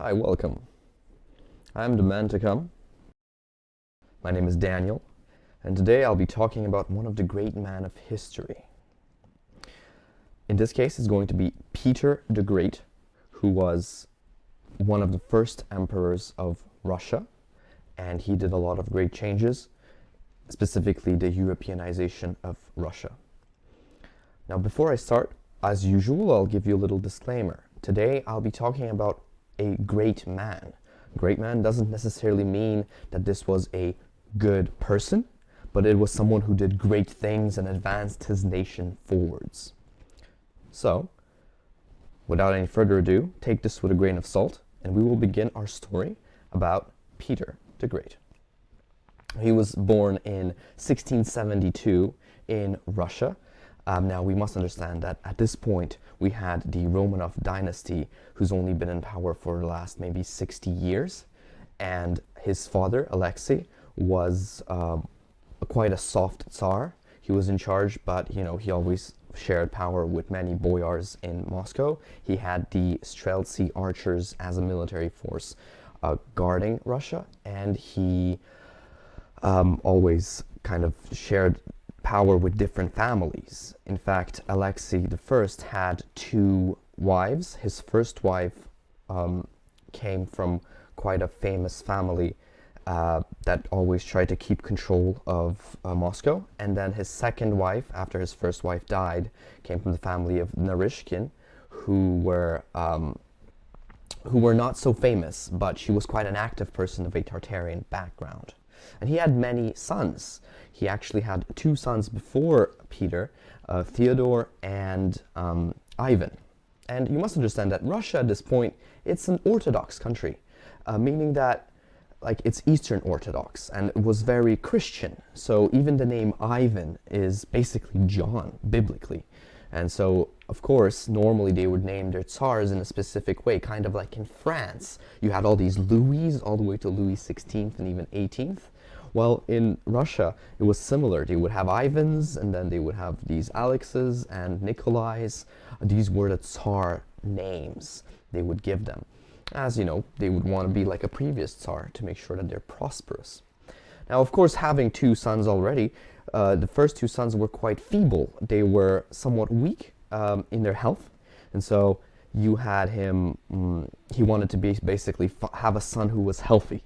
Hi, welcome. I'm the man to come. My name is Daniel, and today I'll be talking about one of the great men of history. In this case, it's going to be Peter the Great, who was one of the first emperors of Russia, and he did a lot of great changes, specifically the Europeanization of Russia. Now, before I start, as usual, I'll give you a little disclaimer. Today, I'll be talking about a great man. Great man doesn't necessarily mean that this was a good person, but it was someone who did great things and advanced his nation forwards. So, without any further ado, take this with a grain of salt, and we will begin our story about Peter the Great. He was born in 1672 in Russia. Now, we must understand that at this point, we had the Romanov dynasty, who's only been in power for the last maybe 60 years. And his father, Alexei, was quite a soft Tsar. He was in charge, but he always shared power with many boyars in Moscow. He had the Streltsy archers as a military force guarding Russia, and he always kind of shared power with different families. In fact, Alexei I had two wives. His first wife came from quite a famous family that always tried to keep control of Moscow. And then his second wife, after his first wife died, came from the family of Narishkin, who were not so famous, but she was quite an active person of a Tartarian background. And he had many sons. He actually had two sons before Peter, Theodore and Ivan. And you must understand that Russia at this point, it's an Orthodox country, meaning that it's Eastern Orthodox, and it was very Christian. So even the name Ivan is basically John, biblically. And so, of course, normally they would name their tsars in a specific way, kind of like in France. You had all these Louis, all the way to Louis XVI and even 18th. Well, in Russia, it was similar. They would have Ivans, and then they would have these Alexes and Nikolais. These were the Tsar names they would give them. As they would want to be like a previous Tsar to make sure that they're prosperous. Now, of course, having two sons already, the first two sons were quite feeble. They were somewhat weak in their health. And so you had him, he wanted to basically have a son who was healthy.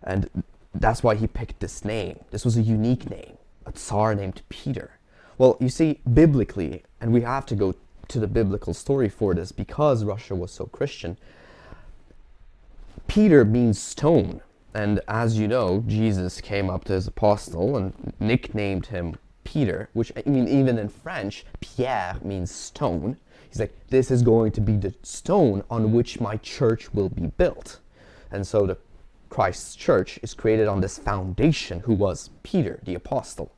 And that's why he picked this name. This was a unique name, a Tsar named Peter. Well, you see, biblically, and we have to go to the biblical story for this because Russia was so Christian, Peter means stone. And as you know, Jesus came up to his apostle and nicknamed him Peter, which even in French, Pierre means stone. He's like, this is going to be the stone on which my church will be built. And so the Christ's church is created on this foundation, who was Peter, the apostle.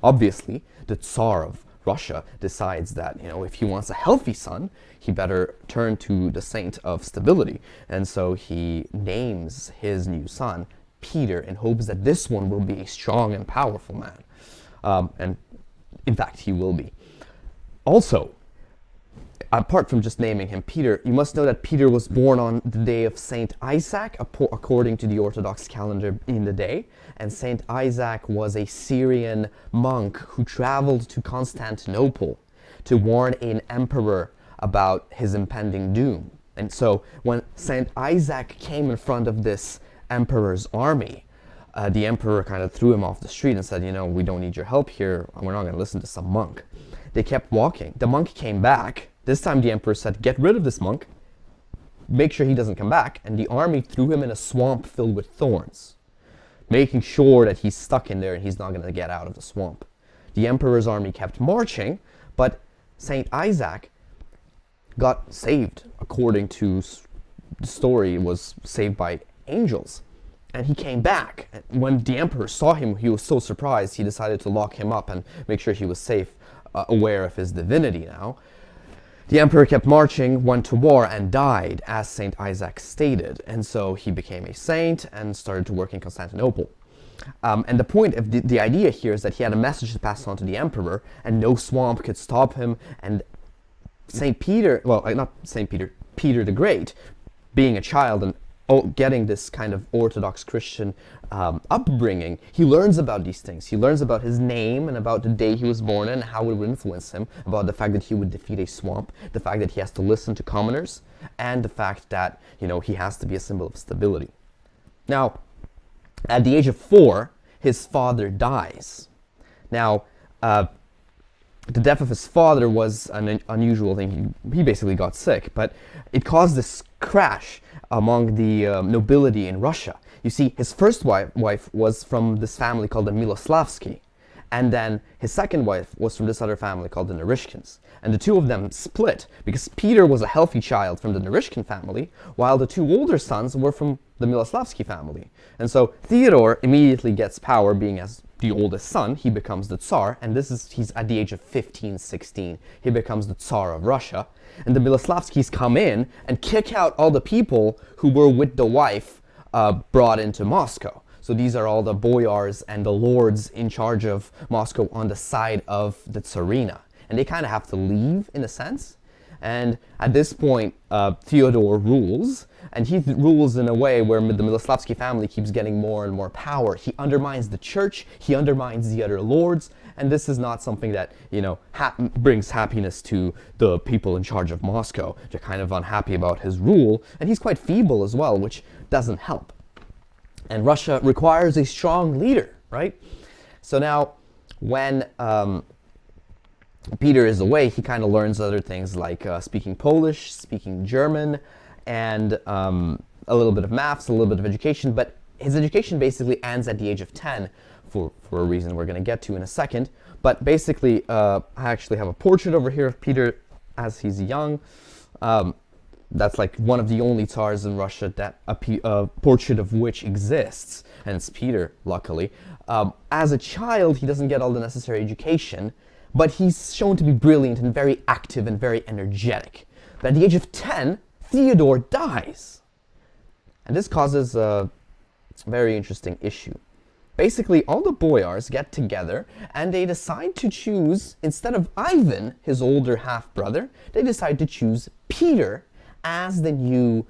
Obviously, the Tsar of Russia decides that, if he wants a healthy son, he better turn to the saint of stability. And so he names his new son Peter in hopes that this one will be a strong and powerful man. And in fact, he will be. Also, apart from just naming him Peter, you must know that Peter was born on the day of Saint Isaac, according to the Orthodox calendar in the day. And Saint Isaac was a Syrian monk who traveled to Constantinople to warn an emperor about his impending doom. And so when Saint Isaac came in front of this emperor's army, the emperor kind of threw him off the street and said, we don't need your help here. We're not going to listen to some monk. They kept walking. The monk came back. This time the emperor said, get rid of this monk, make sure he doesn't come back, and the army threw him in a swamp filled with thorns, making sure that he's stuck in there and he's not going to get out of the swamp. The emperor's army kept marching, but Saint Isaac got saved. According to the story, was saved by angels. And he came back. When the emperor saw him, he was so surprised, he decided to lock him up and make sure he was safe, aware of his divinity now. The emperor kept marching, went to war, and died, as Saint Isaac stated. And so he became a saint and started to work in Constantinople. And the point of the idea here is that he had a message to pass on to the emperor, and no swamp could stop him. And St. Peter, well, not St. Peter, Peter the Great, being a child and getting this kind of Orthodox Christian upbringing, he learns about these things. He learns about his name and about the day he was born and how it would influence him, about the fact that he would defeat a swamp, the fact that he has to listen to commoners, and the fact that, he has to be a symbol of stability. Now, at the age of 4, his father dies. Now, the death of his father was an unusual thing. He basically got sick, but it caused this crash among the nobility in Russia. You see, his first wife was from this family called the Miloslavsky, and then his second wife was from this other family called the Narishkins. And the two of them split because Peter was a healthy child from the Narishkin family, while the two older sons were from the Miloslavsky family. And so Theodore immediately gets power, being as the oldest son. He becomes the Tsar, and he's at the age of 15, 16. He becomes the Tsar of Russia. And the Miloslavskis come in and kick out all the people who were with the wife brought into Moscow. So these are all the boyars and the lords in charge of Moscow on the side of the Tsarina. And they kind of have to leave, in a sense. And at this point, Theodore rules, and he rules in a way where the Miloslavsky family keeps getting more and more power. He undermines the church, he undermines the other lords, and this is not something that, brings happiness to the people in charge of Moscow. They're kind of unhappy about his rule, and he's quite feeble as well, which doesn't help. And Russia requires a strong leader, right? So now, when Peter is away, he kind of learns other things like speaking Polish, speaking German, and a little bit of maths, a little bit of education. But his education basically ends at the age of 10 for a reason we're going to get to in a second. But basically, I actually have a portrait over here of Peter as he's young. That's like one of the only tsars in Russia that a portrait of which exists, and it's Peter, luckily. As a child, he doesn't get all the necessary education, but he's shown to be brilliant and very active and very energetic. But at the age of 10, Theodore dies. And this causes a very interesting issue. Basically, all the boyars get together and they decide to choose, instead of Ivan, his older half-brother, they decide to choose Peter as the new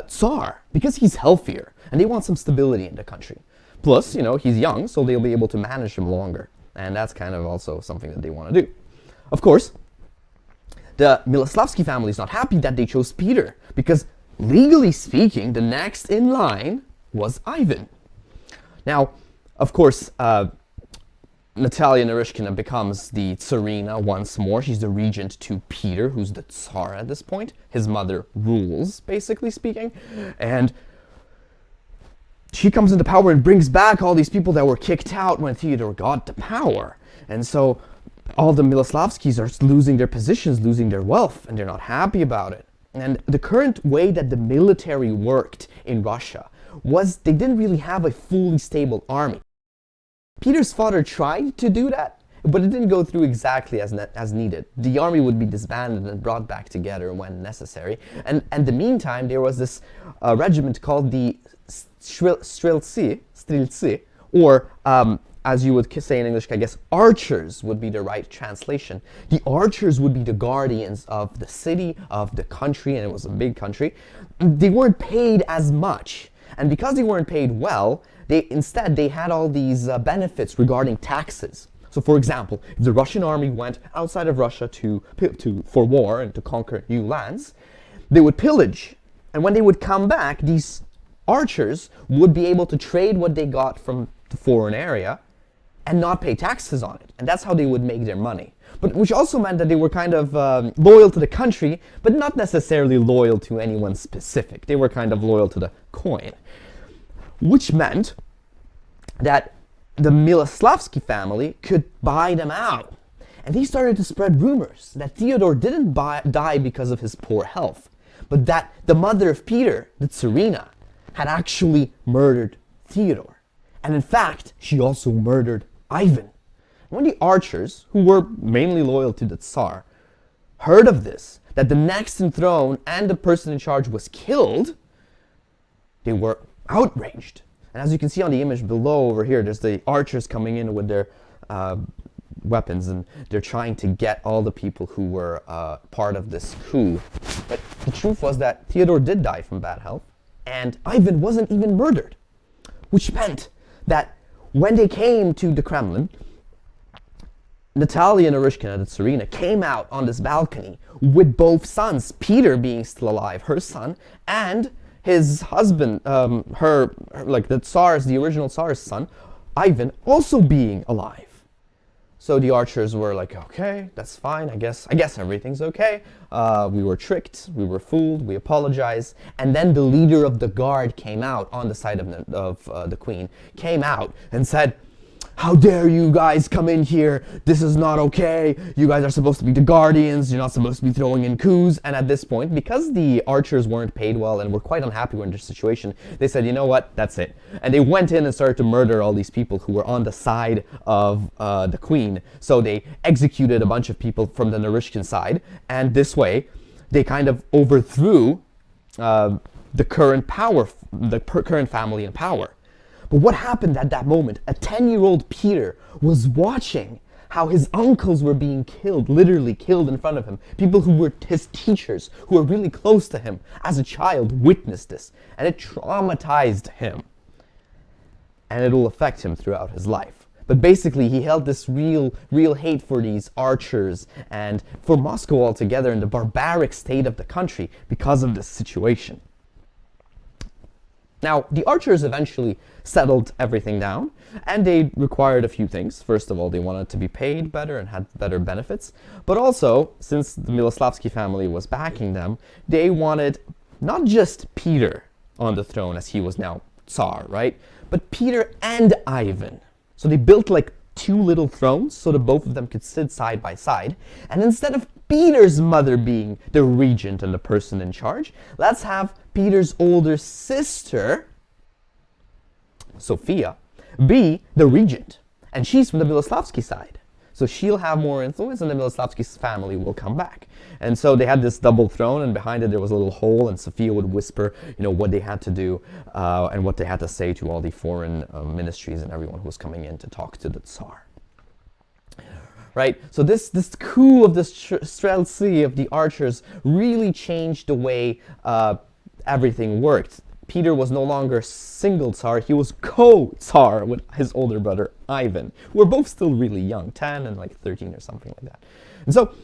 Tsar, because he's healthier and they want some stability in the country. Plus, he's young, so they'll be able to manage him longer. And that's kind of also something that they want to do. Of course, the Miloslavsky family is not happy that they chose Peter, because legally speaking, the next in line was Ivan. Now, of course, Natalia Narishkina becomes the Tsarina once more. She's the regent to Peter, who's the Tsar at this point. His mother rules, basically speaking. And she comes into power and brings back all these people that were kicked out when Theodore got the power. And so all the Miloslavskis are losing their positions, losing their wealth, and they're not happy about it. And the current way that the military worked in Russia was they didn't really have a fully stable army. Peter's father tried to do that, but it didn't go through exactly as needed. The army would be disbanded and brought back together when necessary. And in the meantime, there was this regiment called the Streltsy, or as you would say in English, I guess, archers would be the right translation. The archers would be the guardians of the city, of the country, and it was a big country. They weren't paid as much. And because they weren't paid well, instead they had all these benefits regarding taxes. So for example, if the Russian army went outside of Russia for war and to conquer new lands, they would pillage. And when they would come back, these archers would be able to trade what they got from the foreign area and not pay taxes on it. And that's how they would make their money. But which also meant that they were kind of loyal to the country, but not necessarily loyal to anyone specific. They were kind of loyal to the coin. Which meant that the Miloslavsky family could buy them out. And they started to spread rumors that Theodore didn't die because of his poor health, but that the mother of Peter, the Tsarina, had actually murdered Theodore. And in fact, she also murdered Ivan. When the archers, who were mainly loyal to the Tsar, heard of this, that the next in throne and the person in charge was killed, they were outraged. And as you can see on the image below over here, there's the archers coming in with their weapons, and they're trying to get all the people who were part of this coup But the truth was that Theodore did die from bad health, and Ivan wasn't even murdered, which meant that when they came to the Kremlin, Natalia Naryshkina, the Tsarina, came out on this balcony with both sons, Peter being still alive, her son, and his husband, the original Tsar's son, Ivan, also being alive. So the archers were like, okay, that's fine, I guess everything's okay. We were tricked, we were fooled, we apologize. And then the leader of the guard came out on the side of the queen, came out and said, how dare you guys come in here? This is not okay. You guys are supposed to be the guardians. You're not supposed to be throwing in coups. And at this point, because the archers weren't paid well and were quite unhappy with their situation, they said, you know what, that's it. And they went in and started to murder all these people who were on the side of the queen. So they executed a bunch of people from the Naryshkin side. And this way, they kind of overthrew the current family in power. But what happened at that moment? A 10-year-old Peter was watching how his uncles were being killed, literally killed in front of him. People who were his teachers, who were really close to him as a child, witnessed this. And it traumatized him. And it will affect him throughout his life. But basically, he held this real hate for these archers and for Moscow altogether and the barbaric state of the country because of this situation. Now, the archers eventually settled everything down, and they required a few things. First of all, they wanted to be paid better and had better benefits. But also, since the Miloslavsky family was backing them, they wanted not just Peter on the throne, as he was now Tsar, right? But Peter and Ivan. So they built like two little thrones so that both of them could sit side by side. And instead of Peter's mother being the regent and the person in charge, let's have Peter's older sister, Sophia, be the regent. And she's from the Miloslavsky side. So she'll have more influence and the Miloslavsky family will come back. And so they had this double throne, and behind it there was a little hole, and Sophia would whisper, what they had to do and what they had to say to all the foreign ministries and everyone who was coming in to talk to the Tsar. Right? So this coup of the streltsy of the archers really changed the way everything worked. Peter was no longer single Tsar, he was co-Tsar with his older brother Ivan, who were both still really young, 10 and like 13 or something like that. And so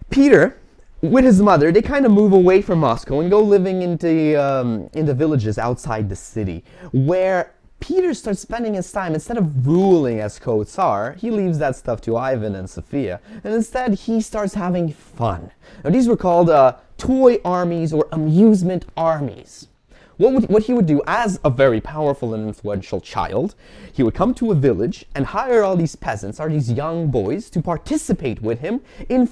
Peter, with his mother, they kind of move away from Moscow and go living in the villages outside the city, where Peter starts spending his time, instead of ruling as co-Tsar, he leaves that stuff to Ivan and Sophia, and instead he starts having fun. Now these were called toy armies or amusement armies. What he would do as a very powerful and influential child, he would come to a village and hire all these peasants, or these young boys, to participate with him in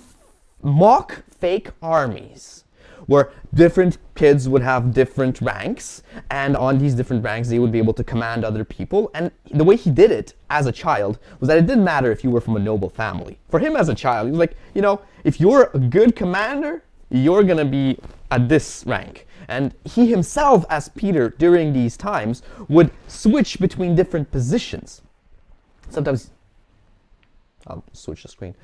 mock fake armies, where different kids would have different ranks, and on these different ranks they would be able to command other people. And the way he did it as a child was that it didn't matter if you were from a noble family. For him as a child, he was like, if you're a good commander, you're gonna be at this rank. And he himself, as Peter, during these times, would switch between different positions. Sometimes, I'll switch the screen.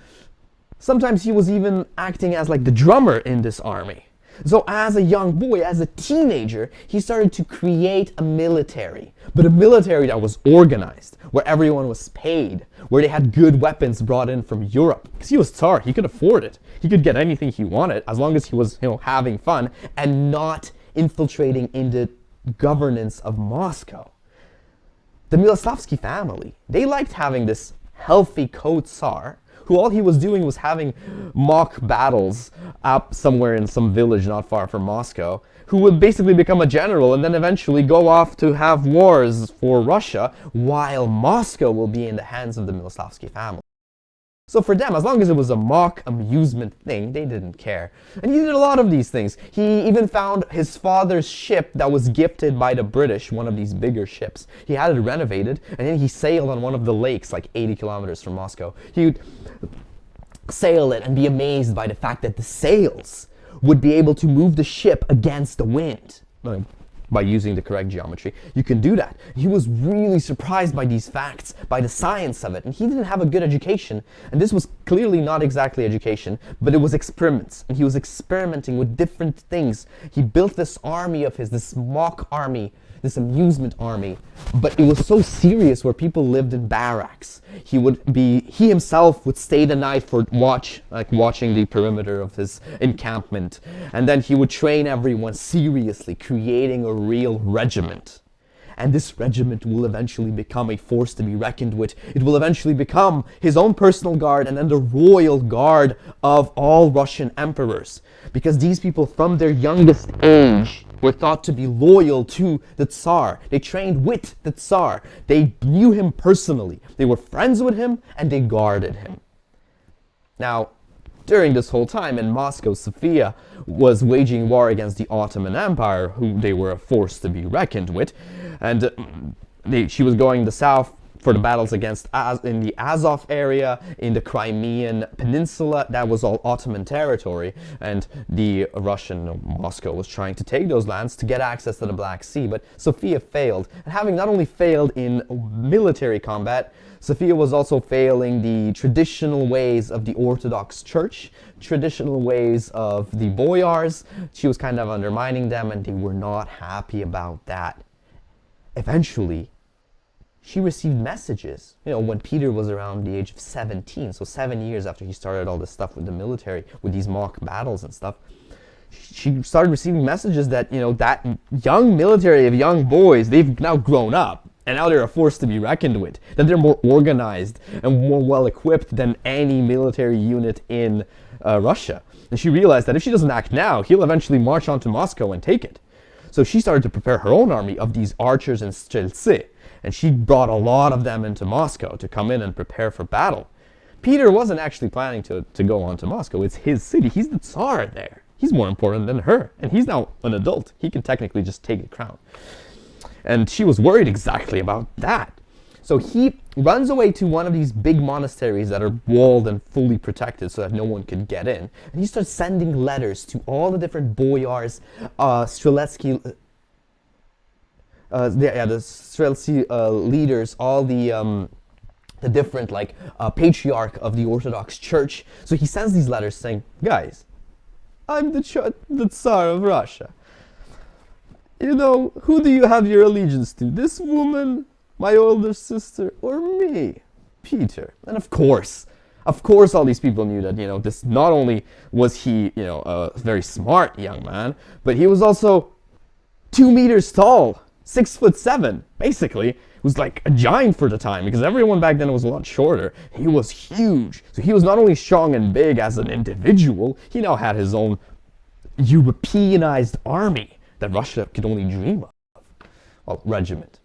Sometimes he was even acting as like the drummer in this army. So as a young boy, as a teenager, he started to create a military. But a military that was organized, where everyone was paid, where they had good weapons brought in from Europe. Because he was Tsar, he could afford it. He could get anything he wanted, as long as he was, having fun and not infiltrating into governance of Moscow. The Miloslavsky family, they liked having this healthy co-Tsar, who all he was doing was having mock battles up somewhere in some village not far from Moscow, who would basically become a general and then eventually go off to have wars for Russia, while Moscow will be in the hands of the Miloslavsky family. So for them, as long as it was a mock amusement thing, they didn't care. And he did a lot of these things. He even found his father's ship that was gifted by the British, one of these bigger ships. He had it renovated, and then he sailed on one of the lakes, like 80 kilometers from Moscow. He would sail it and be amazed by the fact that the sails would be able to move the ship against the wind. by using the correct geometry, you can do that. He was really surprised by these facts, by the science of it, and he didn't have a good education, and this was clearly not exactly education, but it was experiments, and he was experimenting with different things. He built this army of his, this mock army, this amusement army, but it was so serious where people lived in barracks. He himself would stay the night for watching the perimeter of his encampment, and then he would train everyone seriously, creating a real regiment. And this regiment will eventually become a force to be reckoned with. It will eventually become his own personal guard and then the royal guard of all Russian emperors. Because these people from their youngest age were thought to be loyal to the Tsar. They trained with the Tsar. They knew him personally. They were friends with him and they guarded him. Now, during this whole time in Moscow, Sophia was waging war against the Ottoman Empire, who they were a force to be reckoned with. And she was going the south for the battles against in the Azov area, in the Crimean Peninsula. That was all Ottoman territory, and the Russian Moscow was trying to take those lands to get access to the Black Sea. But Sophia failed, and having not only failed in military combat, Sophia was also failing the traditional ways of the Orthodox Church, traditional ways of the boyars. She was kind of undermining them, and they were not happy about that. Eventually, she received messages, when Peter was around the age of 17, so 7 years after he started all this stuff with the military, with these mock battles and stuff. She started receiving messages that, that young military of young boys, they've now grown up, and now they're a force to be reckoned with, that they're more organized and more well-equipped than any military unit in Russia. And she realized that if she doesn't act now, he'll eventually march on to Moscow and take it. So she started to prepare her own army of these archers and streltsy, and she brought a lot of them into Moscow to come in and prepare for battle. Peter wasn't actually planning to go on to Moscow. It's his city. He's the Tsar there. He's more important than her, and he's now an adult. He can technically just take the crown. And she was worried exactly about that. So he runs away to one of these big monasteries that are walled and fully protected so that no one could get in. And he starts sending letters to all the different boyars, Streletsky, the Streltsy leaders, all the different patriarch of the Orthodox Church. So he sends these letters saying, guys, I'm the Tsar of Russia. Who do you have your allegiance to? This woman, my older sister, or me, Peter? And of course, all these people knew that, this not only was he, a very smart young man, but he was also 2 meters tall, 6'7", basically. He was like a giant for the time, because everyone back then was a lot shorter. He was huge. So he was not only strong and big as an individual, he now had his own Europeanized army that Russia could only dream of. Well, regiment,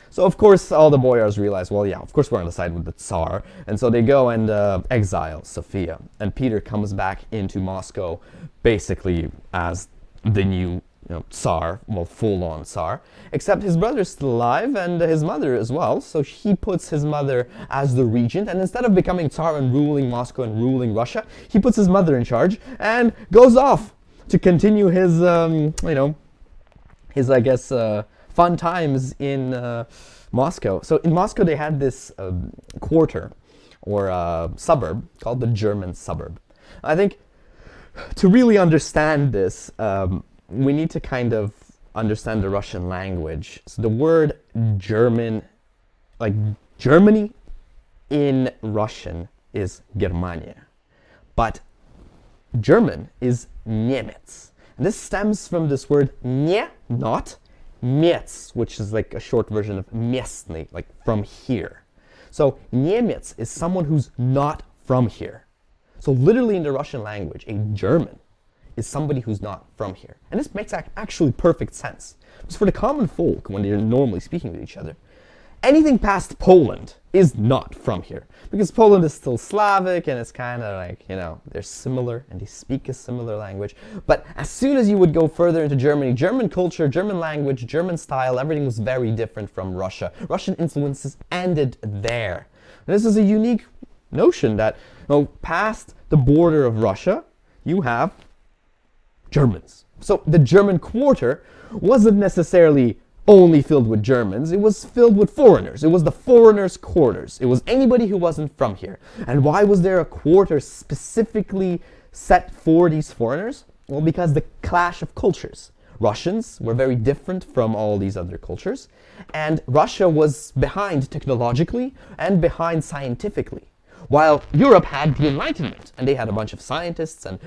So of course all the boyars realize, well, yeah, of course we're on the side with the Tsar. And so they go and exile Sophia. And Peter comes back into Moscow basically as the new Tsar, well, full-on Tsar. Except his brother's still alive and his mother as well. So he puts his mother as the regent. And instead of becoming Tsar and ruling Moscow and ruling Russia, he puts his mother in charge and goes off to continue his, his, I guess, fun times in Moscow. So in Moscow, they had this quarter or suburb called the German suburb. I think to really understand this, we need to kind of understand the Russian language. So the word German, like Germany in Russian is Germania, but German is Niemiec. And this stems from this word nie, not, miec, which is like a short version of miestny, like from here. So Niemiec is someone who's not from here. So literally in the Russian language, a German is somebody who's not from here. And this makes actually perfect sense. Because for the common folk, when they're normally speaking with each other, anything past Poland is not from here. Because Poland is still Slavic, and it's kind of like, they're similar, and they speak a similar language. But as soon as you would go further into Germany, German culture, German language, German style, everything was very different from Russia. Russian influences ended there. And this is a unique notion that, past the border of Russia, you have Germans. So the German quarter wasn't necessarily only filled with Germans, it was filled with foreigners. It was the foreigners' quarters. It was anybody who wasn't from here. And why was there a quarter specifically set for these foreigners? Well, because the clash of cultures. Russians were very different from all these other cultures, and Russia was behind technologically and behind scientifically. While Europe had the Enlightenment, and they had a bunch of scientists and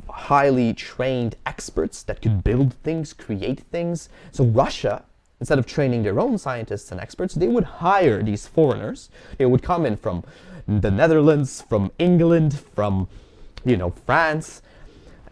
highly trained experts that could build things, create things. So Russia, instead of training their own scientists and experts, they would hire these foreigners. They would come in from the Netherlands, from England, from, France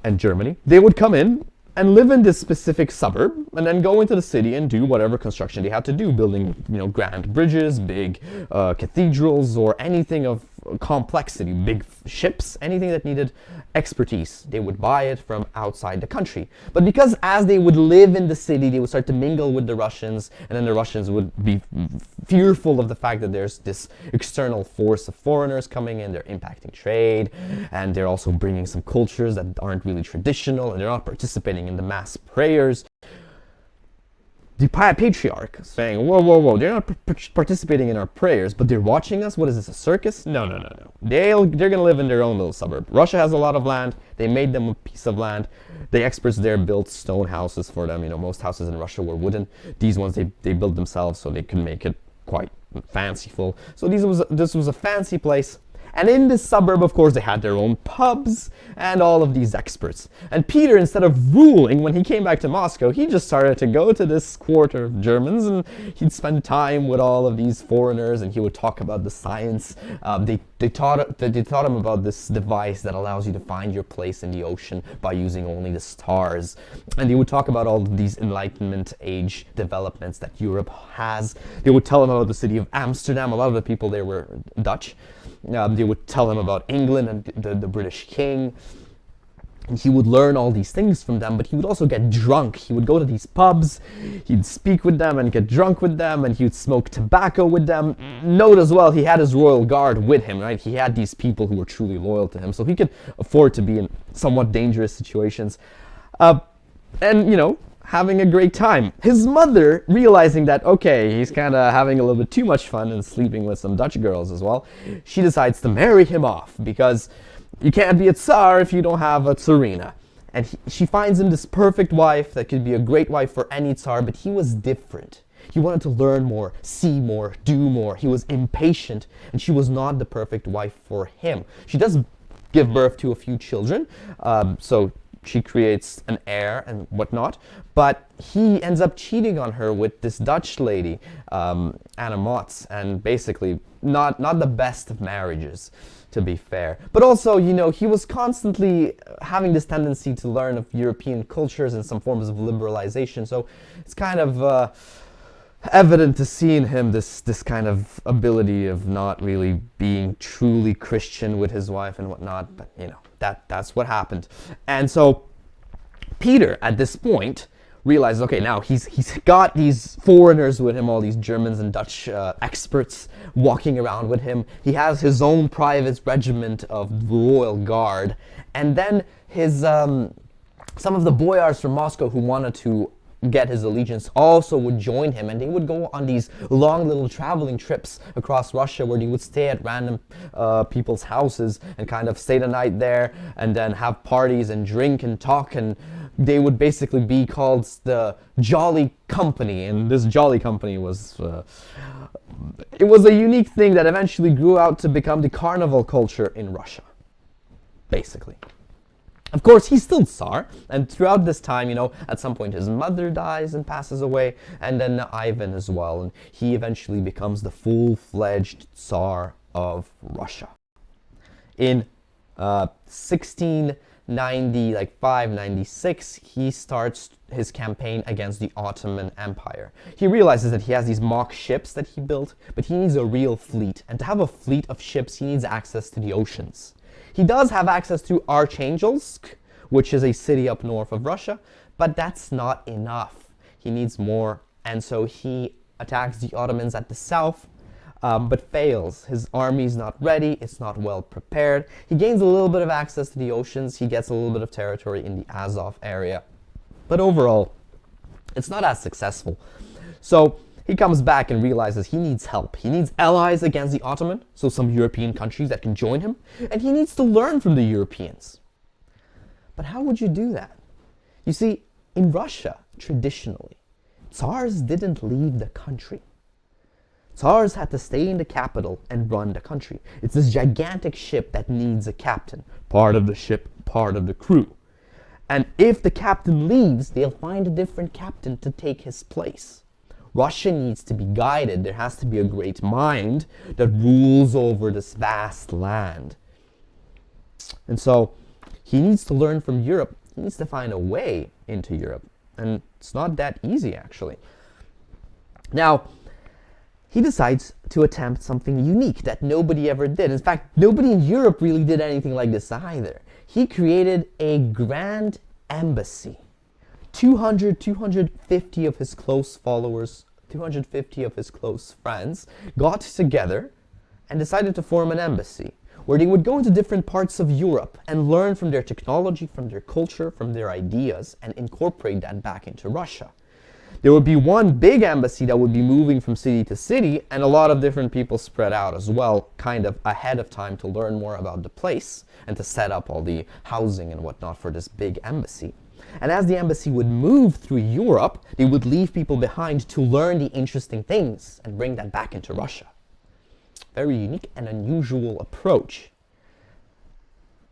and Germany. They would come in and live in this specific suburb, and then go into the city and do whatever construction they had to do, building, grand bridges, big cathedrals, or anything of complexity, big ships, anything that needed expertise. They would buy it from outside the country. But because as they would live in the city, they would start to mingle with the Russians, and then the Russians would be fearful of the fact that there's this external force of foreigners coming in, they're impacting trade, and they're also bringing some cultures that aren't really traditional, and they're not participating in the mass prayers. The patriarch saying, whoa, they're not participating in our prayers, but they're watching us? What is this, a circus? No. They're going to live in their own little suburb. Russia has a lot of land. They made them a piece of land. The experts there built stone houses for them. Most houses in Russia were wooden. These ones, they built themselves so they could make it quite fanciful. So this was a fancy place. And in this suburb, of course, they had their own pubs and all of these experts. And Peter, instead of ruling, when he came back to Moscow, he just started to go to this quarter of Germans, and he'd spend time with all of these foreigners, and he would talk about the science. They taught him about this device that allows you to find your place in the ocean by using only the stars. And they would talk about all of these Enlightenment age developments that Europe has. They would tell him about the city of Amsterdam. A lot of the people there were Dutch. They would tell him about England and the British king. And he would learn all these things from them, but he would also get drunk. He would go to these pubs, he'd speak with them and get drunk with them, and he would smoke tobacco with them. Note as well, he had his royal guard with him, right? He had these people who were truly loyal to him, so he could afford to be in somewhat dangerous situations. Having a great time. His mother, realizing that, okay, he's kind of having a little bit too much fun and sleeping with some Dutch girls as well, she decides to marry him off, because you can't be a Tsar if you don't have a Tsarina. And she finds him this perfect wife that could be a great wife for any Tsar, but he was different. He wanted to learn more, see more, do more. He was impatient, and she was not the perfect wife for him. She does give birth to a few children, so she creates an heir and whatnot, but he ends up cheating on her with this Dutch lady, Anna Motz, and basically not the best of marriages, to be fair. But also, he was constantly having this tendency to learn of European cultures and some forms of liberalization, so it's kind of evident to see in him this kind of ability of not really being truly Christian with his wife and whatnot, but that's what happened. And so Peter, at this point, realizes, okay, now he's got these foreigners with him, all these Germans and Dutch experts walking around with him. He has his own private regiment of royal guard, and then his some of the boyars from Moscow who wanted to get his allegiance also would join him, and they would go on these long little traveling trips across Russia where they would stay at random people's houses and kind of stay the night there and then have parties and drink and talk, and they would basically be called the Jolly Company. And this Jolly Company was it was a unique thing that eventually grew out to become the carnival culture in Russia, basically. Of course, he's still Tsar, and throughout this time, at some point his mother dies and passes away, and then Ivan as well, and he eventually becomes the full-fledged Tsar of Russia. In 1695, 96, he starts his campaign against the Ottoman Empire. He realizes that he has these mock ships that he built, but he needs a real fleet, and to have a fleet of ships, he needs access to the oceans. He does have access to Archangelsk, which is a city up north of Russia, but that's not enough. He needs more, and so he attacks the Ottomans at the south, but fails. His army's not ready, it's not well prepared. He gains a little bit of access to the oceans, he gets a little bit of territory in the Azov area, But overall, it's not as successful. So he comes back and realizes he needs help. He needs allies against the Ottoman, so some European countries that can join him, and he needs to learn from the Europeans. But how would you do that? You see, in Russia, traditionally, Tsars didn't leave the country. Tsars had to stay in the capital and run the country. It's this gigantic ship that needs a captain. Part of the ship, part of the crew. And if the captain leaves, they'll find a different captain to take his place. Russia needs to be guided. There has to be a great mind that rules over this vast land. And so he needs to learn from Europe. He needs to find a way into Europe. And it's not that easy, actually. Now, he decides to attempt something unique that nobody ever did. In fact, nobody in Europe really did anything like this either. He created a grand embassy. 250 of his close followers, 250 of his close friends got together and decided to form an embassy where they would go into different parts of Europe and learn from their technology, from their culture, from their ideas, and incorporate that back into Russia. There would be one big embassy that would be moving from city to city, and a lot of different people spread out as well, kind of ahead of time to learn more about the place and to set up all the housing and whatnot for this big embassy. And as the embassy would move through Europe, they would leave people behind to learn the interesting things and bring that back into Russia. Very unique and unusual approach.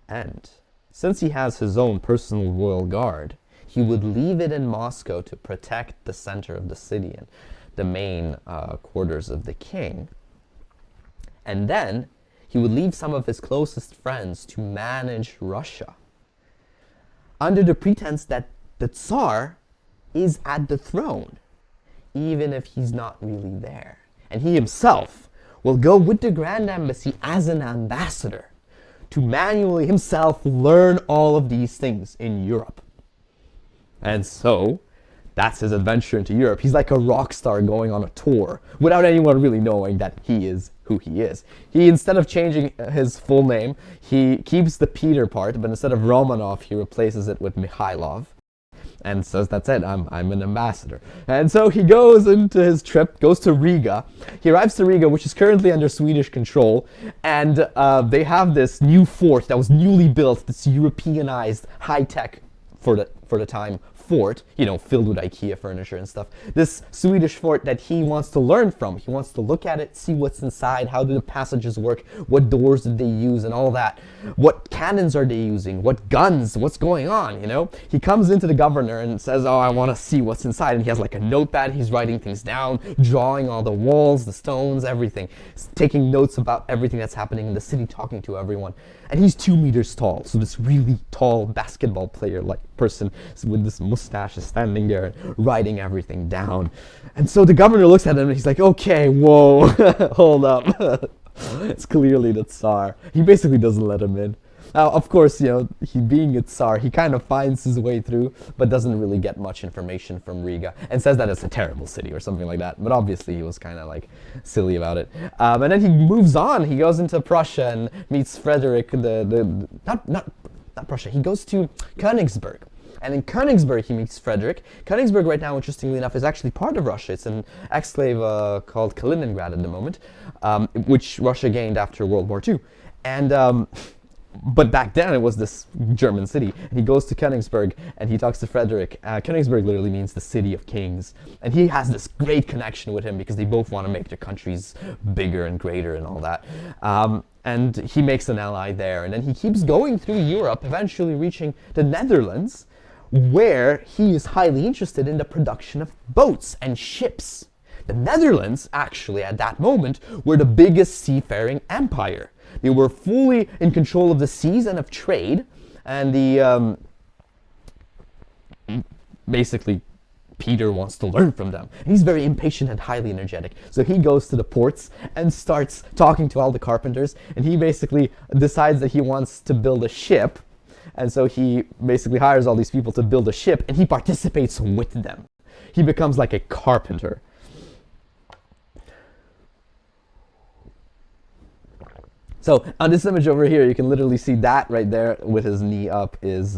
And since he has his own personal royal guard, he would leave it in Moscow to protect the center of the city and the main quarters of the king. And then he would leave some of his closest friends to manage Russia, under the pretense that the Tsar is at the throne, even if he's not really there. And he himself will go with the Grand Embassy as an ambassador to manually himself learn all of these things in Europe. And so, that's his adventure into Europe. He's like a rock star going on a tour without anyone really knowing that he is who he is. He, instead of changing his full name, he keeps the Peter part, but instead of Romanov, he replaces it with Mikhailov and says, that's it, I'm an ambassador. And so he goes into his trip, goes to Riga. He arrives to Riga, which is currently under Swedish control, and they have this new fort that was newly built, this Europeanized, high-tech, for the time, fort, filled with IKEA furniture and stuff. This Swedish fort that he wants to learn from. He wants to look at it, see what's inside, how do the passages work, what doors did they use and all that. What cannons are they using, what guns, what's going on, He comes into the governor and says, oh, I want to see what's inside. And he has like a notepad, he's writing things down, drawing all the walls, the stones, everything. He's taking notes about everything that's happening in the city, talking to everyone. And he's 2 meters tall, so this really tall basketball player-like person with this mustache is standing there writing everything down. And so the governor looks at him and he's like, okay, whoa, hold up. It's clearly the Tsar. He basically doesn't let him in. Now, of course, he being a Tsar, he kind of finds his way through, but doesn't really get much information from Riga, and says that it's a terrible city or something like that. But obviously, he was kind of like silly about it. And then he moves on. He goes into Prussia and meets Frederick. Not Prussia. He goes to Königsberg. And in Königsberg, he meets Frederick. Königsberg, right now, interestingly enough, is actually part of Russia. It's an exclave called Kaliningrad at the moment, which Russia gained after World War II. And but back then, it was this German city. And he goes to Königsberg, and he talks to Frederick. Königsberg literally means the city of kings. And he has this great connection with him because they both want to make their countries bigger and greater and all that. And he makes an ally there. And then he keeps going through Europe, eventually reaching the Netherlands, where he is highly interested in the production of boats and ships. The Netherlands, actually, at that moment, were the biggest seafaring empire. They were fully in control of the seas and of trade, and basically, Peter wants to learn from them. And he's very impatient and highly energetic. So he goes to the ports and starts talking to all the carpenters, and he basically decides that he wants to build a ship. And so he basically hires all these people to build a ship, and he participates with them. He becomes like a carpenter. So on this image over here, you can literally see that right there with his knee up is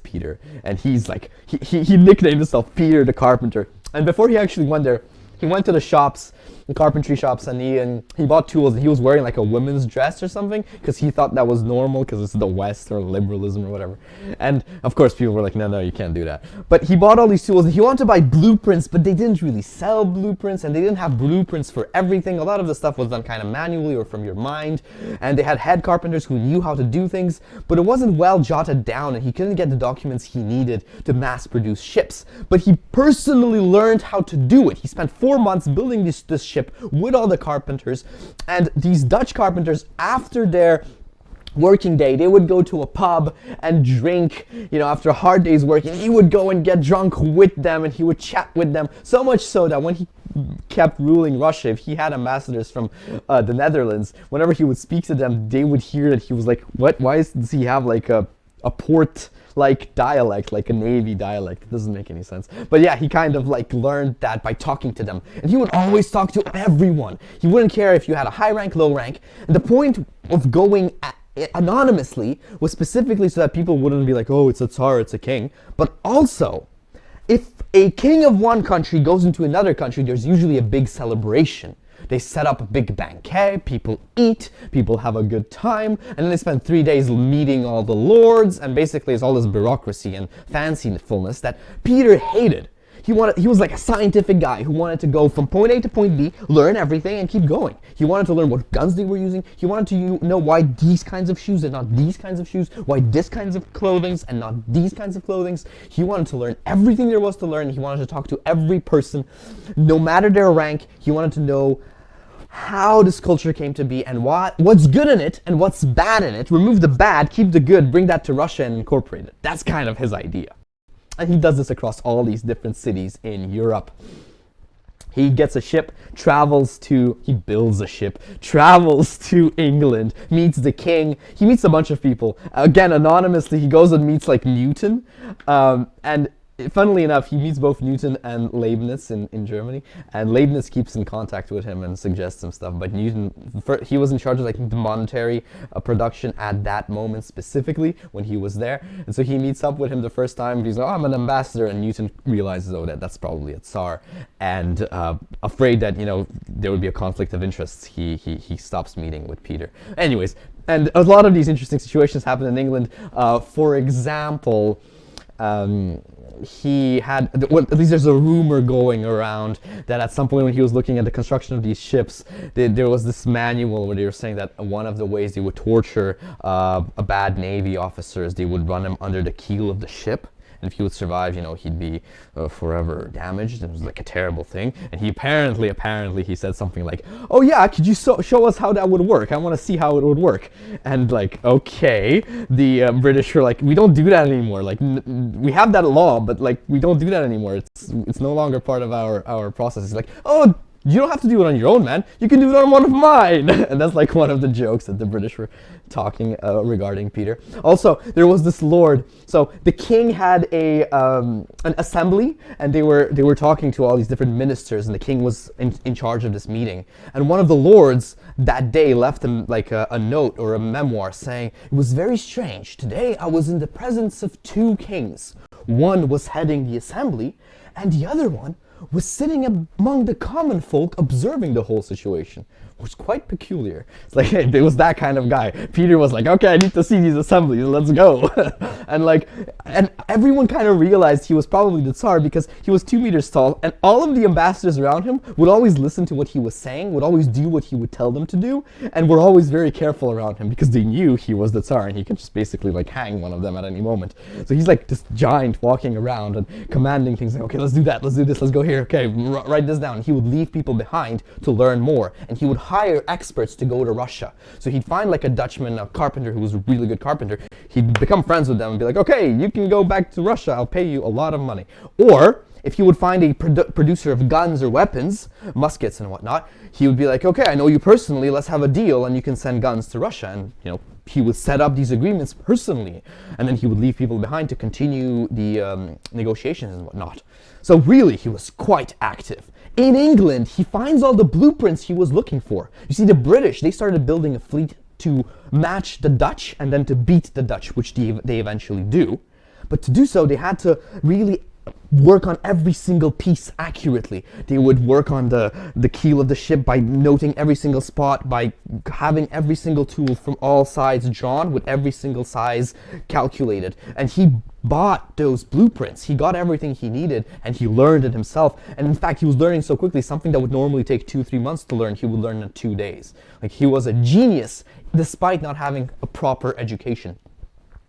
Peter, and he's like he nicknamed himself Peter the Carpenter. And before he actually went there, he went to the shops, the carpentry shops, and he bought tools. And he was wearing like a women's dress or something because he thought that was normal because it's the West or liberalism or whatever. And of course, people were like, no, you can't do that. But he bought all these tools, and he wanted to buy blueprints, but they didn't really sell blueprints, and they didn't have blueprints for everything. A lot of the stuff was done kind of manually or from your mind, and they had head carpenters who knew how to do things, but it wasn't well jotted down, and he couldn't get the documents he needed to mass produce ships. But he personally learned how to do it. He spent 4 months building this ship with all the carpenters, and these Dutch carpenters, after their working day, they would go to a pub and drink, after a hard day's work, and he would go and get drunk with them, and he would chat with them, so much so that when he kept ruling Russia, if he had ambassadors from the Netherlands, whenever he would speak to them, they would hear that he was like, what, why does he have like a port like dialect, like a Navy dialect? It doesn't make any sense. But yeah, he kind of like learned that by talking to them. And he would always talk to everyone. He wouldn't care if you had a high rank, low rank. And the point of going anonymously was specifically so that people wouldn't be like, oh, it's a Tsar, it's a king. But also, if a king of one country goes into another country, there's usually a big celebration. They set up a big banquet, people eat, people have a good time, and then they spend 3 days meeting all the lords, and basically it's all this bureaucracy and fancifulness that Peter hated. He was like a scientific guy who wanted to go from point A to point B, learn everything, and keep going. He wanted to learn what guns they were using. He wanted to know why these kinds of shoes and not these kinds of shoes, why this kinds of clothing and not these kinds of clothing. He wanted to learn everything there was to learn. He wanted to talk to every person, no matter their rank. He wanted to know how this culture came to be and what's good in it and what's bad in it. Remove the bad, keep the good, bring that to Russia and incorporate it. That's kind of his idea. And he does this across all these different cities in Europe. He gets a ship, he builds a ship, travels to England, meets the king. He meets a bunch of people. Again, anonymously, he goes and meets like Newton. And funnily enough, he meets both Newton and Leibniz in Germany, and Leibniz keeps in contact with him and suggests some stuff, but Newton, he was in charge of like the monetary production at that moment specifically when he was there, and so he meets up with him the first time. He's like, oh, I'm an ambassador, and Newton realizes, oh, that's probably a Tsar, and afraid that, there would be a conflict of interests, he stops meeting with Peter. Anyways, and a lot of these interesting situations happen in England. For example, he had, at least there's a rumor going around that at some point when he was looking at the construction of these ships, there was this manual where they were saying that one of the ways they would torture a bad Navy officer is they would run him under the keel of the ship. And if he would survive, he'd be forever damaged. It was like a terrible thing. And he apparently he said something like, oh yeah, could you show us how that would work? I want to see how it would work. And like, okay, the British were like, we don't do that anymore. Like, we have that law, but like, we don't do that anymore. It's no longer part of our process. It's like, oh, you don't have to do it on your own, man. You can do it on one of mine. And that's like one of the jokes that the British were talking regarding Peter. Also, there was this lord. So the king had an assembly, and they were talking to all these different ministers, and the king was in charge of this meeting. And one of the lords that day left him like a note or a memoir saying, it was very strange. Today I was in the presence of two kings. One was heading the assembly, and the other one was sitting among the common folk observing the whole situation. It was quite peculiar. It's like, hey, it was that kind of guy. Peter was like, okay, I need to see these assemblies, let's go. and everyone kind of realized he was probably the Tsar because he was 2 meters tall, and all of the ambassadors around him would always listen to what he was saying, would always do what he would tell them to do, and were always very careful around him because they knew he was the Tsar and he could just basically like hang one of them at any moment. So he's like this giant walking around and commanding things like, okay, let's do that, let's do this, let's go here, okay, write this down. He would leave people behind to learn more, and he would hire experts to go to Russia. So he'd find like a Dutchman, a carpenter who was a really good carpenter. He'd become friends with them and be like, okay, you can go back to Russia, I'll pay you a lot of money. Or if he would find a producer of guns or weapons, muskets and whatnot, he would be like, okay, I know you personally, let's have a deal and you can send guns to Russia. And he would set up these agreements personally, and then he would leave people behind to continue the negotiations and whatnot. So really, he was quite active in England, he finds all the blueprints he was looking for. You see, the British, they started building a fleet to match the Dutch and then to beat the Dutch, which they eventually do. But to do so, they had to really work on every single piece accurately. They would work on the keel of the ship by noting every single spot, by having every single tool from all sides drawn with every single size calculated. And he bought those blueprints. He got everything he needed and he learned it himself. And in fact, he was learning so quickly, something that would normally take 2-3 months to learn, he would learn in 2 days. Like, he was a genius despite not having a proper education.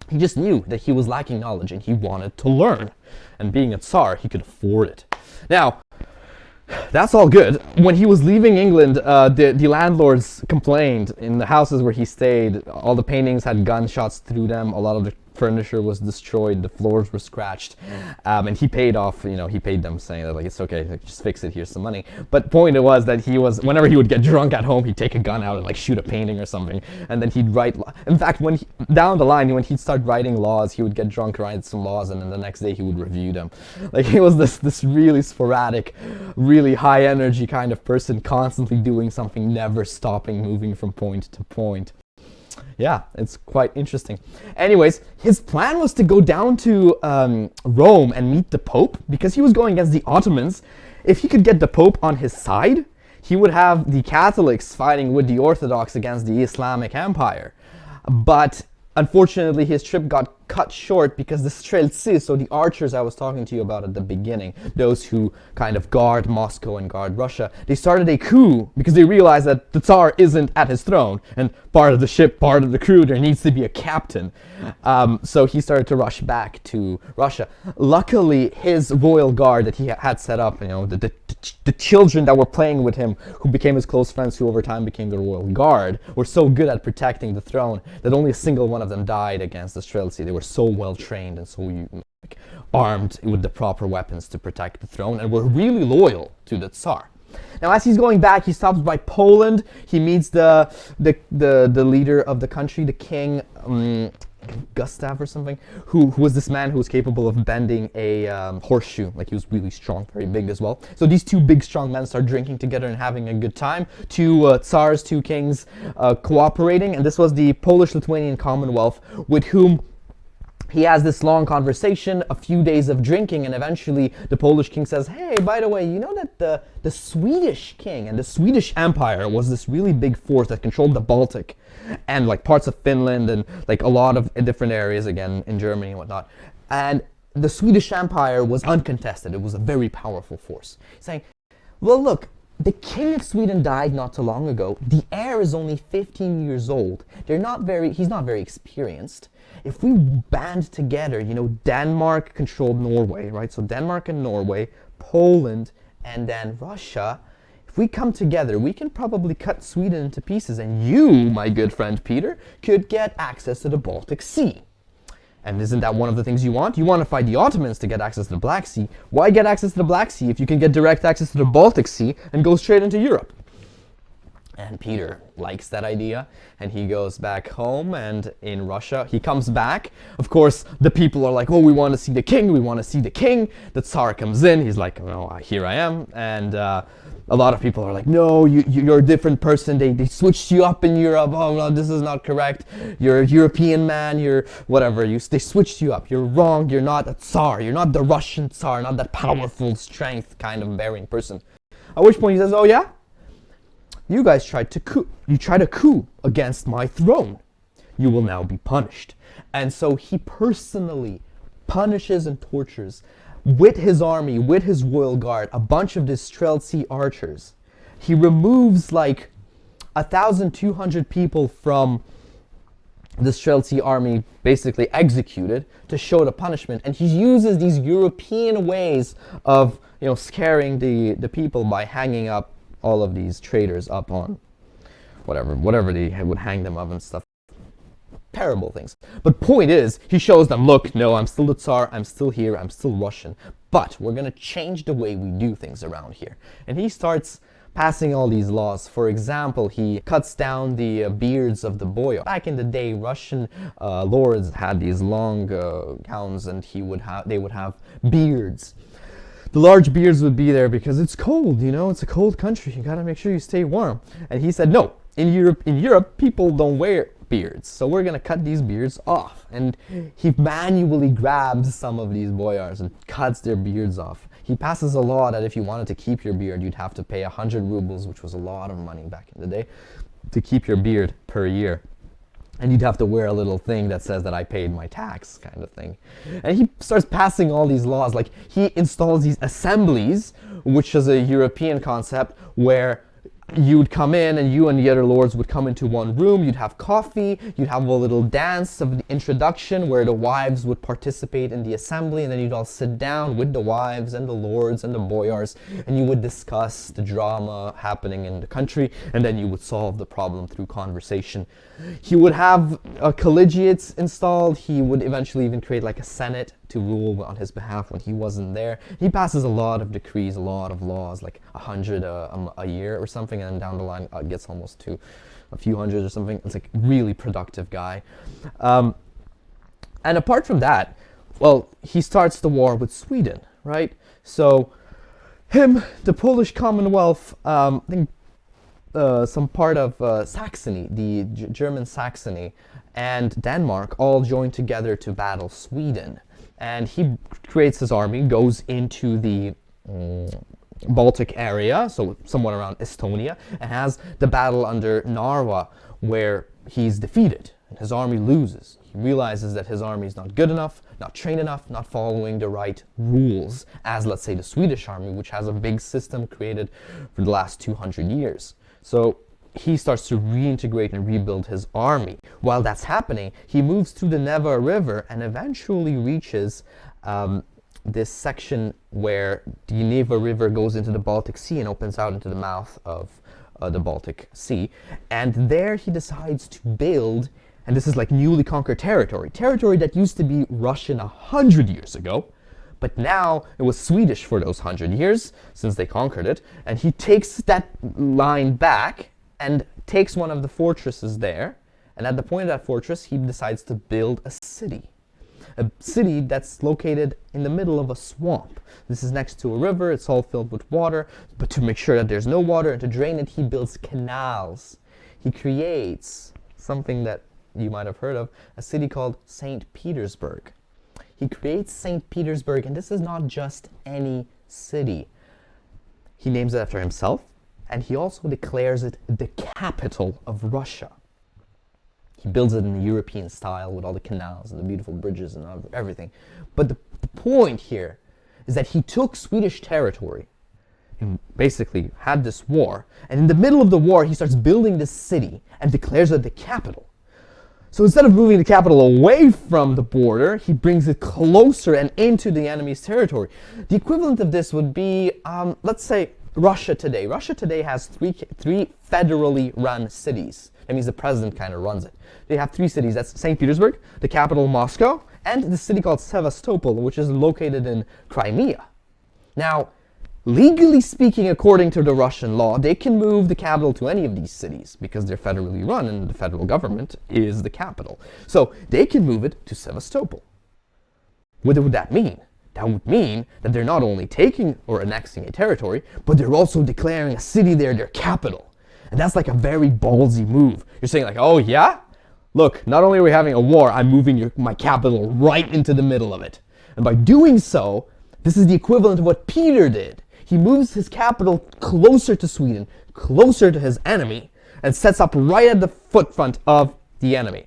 He just knew that he was lacking knowledge and he wanted to learn. And being a Tsar, he could afford it. Now, that's all good. When he was leaving England, the landlords complained in the houses where he stayed. All the paintings had gunshots through them. A lot of the furniture was destroyed. The floors were scratched. And he paid off, he paid them saying that, like, it's okay, like, just fix it, here's some money. But point it was that whenever he would get drunk at home, he'd take a gun out and, like, shoot a painting or something. And then he'd write, in fact, down the line, when he'd start writing laws, he would get drunk, write some laws, and then the next day he would review them. Like, he was this really sporadic, really high energy kind of person, constantly doing something, never stopping, moving from point to point. Yeah, it's quite interesting. Anyways, his plan was to go down to Rome and meet the Pope, because he was going against the Ottomans. If he could get the Pope on his side, he would have the Catholics fighting with the Orthodox against the Islamic Empire. But unfortunately, his trip got cut short because the streltsy, so the archers I was talking to you about at the beginning, those who kind of guard Moscow and guard Russia, they started a coup because they realized that the Tsar isn't at his throne, and part of the ship, part of the crew, there needs to be a captain. So he started to rush back to Russia. Luckily, his royal guard that he had set up, the children that were playing with him, who became his close friends, who over time became the royal guard, were so good at protecting the throne that only a single one of them died against the streltsy. They were so well trained and so armed with the proper weapons to protect the throne, and were really loyal to the Tsar. Now, as he's going back, he stops by Poland. He meets the leader of the country, the king, Gustav or something, who was this man who was capable of bending a horseshoe. Like, he was really strong, very big as well. So these two big, strong men start drinking together and having a good time. Two Tsars, two kings cooperating, and this was the Polish-Lithuanian Commonwealth, with whom he has this long conversation, a few days of drinking, and eventually the Polish king says, hey, by the way, you know that the Swedish king and the Swedish Empire was this really big force that controlled the Baltic and, like, parts of Finland and, like, a lot of different areas, again, in Germany and whatnot. And the Swedish Empire was uncontested. It was a very powerful force. He's saying, well, look, the king of Sweden died not too long ago. The heir is only 15 years old. He's not very experienced. If we band together, Denmark controlled Norway, right? So Denmark and Norway, Poland, and then Russia. If we come together, we can probably cut Sweden into pieces, and you, my good friend Peter, could get access to the Baltic Sea. And isn't that one of the things you want? You want to fight the Ottomans to get access to the Black Sea. Why get access to the Black Sea if you can get direct access to the Baltic Sea and go straight into Europe? And Peter likes that idea, and he goes back home, and in Russia, he comes back. Of course, the people are like, oh, we want to see the king, we want to see the king. The Tsar comes in, he's like, oh, here I am. And a lot of people are like, no, you're a different person. They switched you up in Europe. Oh, no, this is not correct. You're a European man, you're whatever. They switched you up. You're wrong. You're not a Tsar. You're not the Russian Tsar, not that powerful strength kind of bearing person. At which point he says, oh, yeah? You guys tried to coup. You tried a coup against my throne. You will now be punished. And so he personally punishes and tortures with his army, with his royal guard, a bunch of the streltsy archers. He removes like 1,200 people from the streltsy army, basically executed, to show the punishment. And he uses these European ways of, scaring the people by hanging up all of these traitors up on whatever they would hang them up and stuff. Terrible things. But point is, he shows them, look, no, I'm still the Tsar, I'm still here, I'm still Russian, but we're going to change the way we do things around here. And he starts passing all these laws. For example, he cuts down the beards of the boyar. Back in the day, Russian lords had these long gowns, and they would have beards. the large beards would be there because it's cold, it's a cold country. You gotta make sure you stay warm. And he said, no, in Europe, people don't wear beards, so we're gonna cut these beards off. And he manually grabs some of these boyars and cuts their beards off. He passes a law that if you wanted to keep your beard, you'd have to pay 100 rubles, which was a lot of money back in the day, to keep your beard per year. And you'd have to wear a little thing that says that I paid my tax, kind of thing. And he starts passing all these laws. Like, he installs these assemblies, which is a European concept, where you'd come in and you and the other lords would come into one room, you'd have coffee, you'd have a little dance of the introduction where the wives would participate in the assembly, and then you'd all sit down with the wives and the lords and the boyars, and you would discuss the drama happening in the country, and then you would solve the problem through conversation. He would have collegiates installed. He would eventually even create like a senate to rule on his behalf when he wasn't there. He passes a lot of decrees, a lot of laws, like 100 a year or something, and then down the line it gets almost to a few hundred or something. It's like really productive guy. And apart from that, well, he starts the war with Sweden, right? So him, the Polish Commonwealth, I think some part of Saxony, the German Saxony, and Denmark all joined together to battle Sweden. And he creates his army, goes into the Baltic area, so somewhat around Estonia, and has the battle under Narva, where he's defeated and his army loses. He realizes that his army is not good enough, not trained enough, not following the right rules, as let's say the Swedish army, which has a big system created for the last 200 years. So he starts to reintegrate and rebuild his army. While that's happening, he moves through the Neva River and eventually reaches this section where the Neva River goes into the Baltic Sea and opens out into the mouth of the Baltic Sea. And there he decides to build, and this is like newly conquered territory that used to be Russian 100 years ago, but now it was Swedish for those 100 years since they conquered it. And he takes that line back and takes one of the fortresses there, and at the point of that fortress, he decides to build a city that's located in the middle of a swamp. This is next to a river, it's all filled with water, but to make sure that there's no water and to drain it, he builds canals. He creates something that you might have heard of, a city called Saint-Petersburg. He creates St. Petersburg, and this is not just any city. He names it after himself, and he also declares it the capital of Russia. He builds it in the European style with all the canals and the beautiful bridges and everything. But the point here is that he took Swedish territory and basically had this war, and in the middle of the war he starts building this city and declares it the capital. So instead of moving the capital away from the border, he brings it closer and into the enemy's territory. The equivalent of this would be, let's say, Russia today. Russia today has three federally run cities. That means the president kind of runs it. They have three cities. That's St. Petersburg, the capital Moscow, and the city called Sevastopol, which is located in Crimea. Now, legally speaking, according to the Russian law, they can move the capital to any of these cities because they're federally run and the federal government is the capital. So they can move it to Sevastopol. What would that mean? That would mean that they're not only taking or annexing a territory, but they're also declaring a city there their capital. And that's like a very ballsy move. You're saying like, oh yeah? Look, not only are we having a war, I'm moving my capital right into the middle of it. And by doing so, this is the equivalent of what Peter did. He moves his capital closer to Sweden, closer to his enemy, and sets up right at the footfront of the enemy.